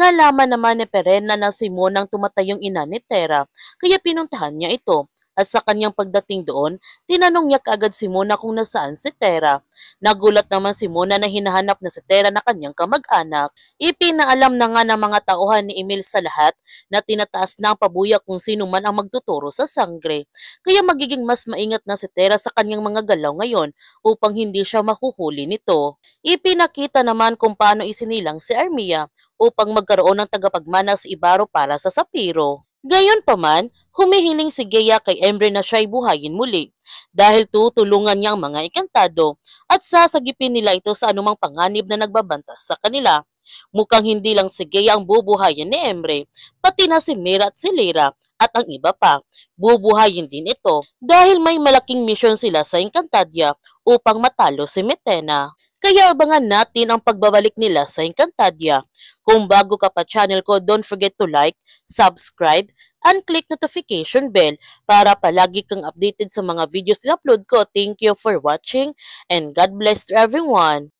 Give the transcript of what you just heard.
Nalaman naman ni Perena na si Mona ang tumatayong ina ni Tera, kaya pinuntahan niya ito. At sa kanyang pagdating doon, tinanong niya kaagad si Mona kung nasaan si Tera. Nagulat naman si Mona na hinahanap na si Tera na kanyang kamag-anak. Ipinaalam na nga ng mga tauhan ni Emil sa lahat na tinataas na ang pabuya kung sino man ang magtuturo sa sangre. Kaya magiging mas maingat na si Tera sa kanyang mga galaw ngayon upang hindi siya mahuhuli nito. Ipinakita naman kung paano isinilang si Armia upang magkaroon ng tagapagmana si Ibaro para sa Sapiro. Gayunpaman, humihiling si Gea kay Emre na siya'y buhayin muli dahil tutulungan niya ang mga ikantado at sasagipin nila ito sa anumang panganib na nagbabantas sa kanila. Mukhang hindi lang si Gea ang bubuhayin ni Emre, pati na si Mira at si Lyra at ang iba pa. Bubuhayin din ito dahil may malaking misyon sila sa Encantadia upang matalo si Metena. Kaya abangan natin ang pagbabalik nila sa Encantadia. Kung bago ka pa channel ko, don't forget to like, subscribe, and click notification bell para palagi kang updated sa mga videos na upload ko. Thank you for watching and God bless to everyone.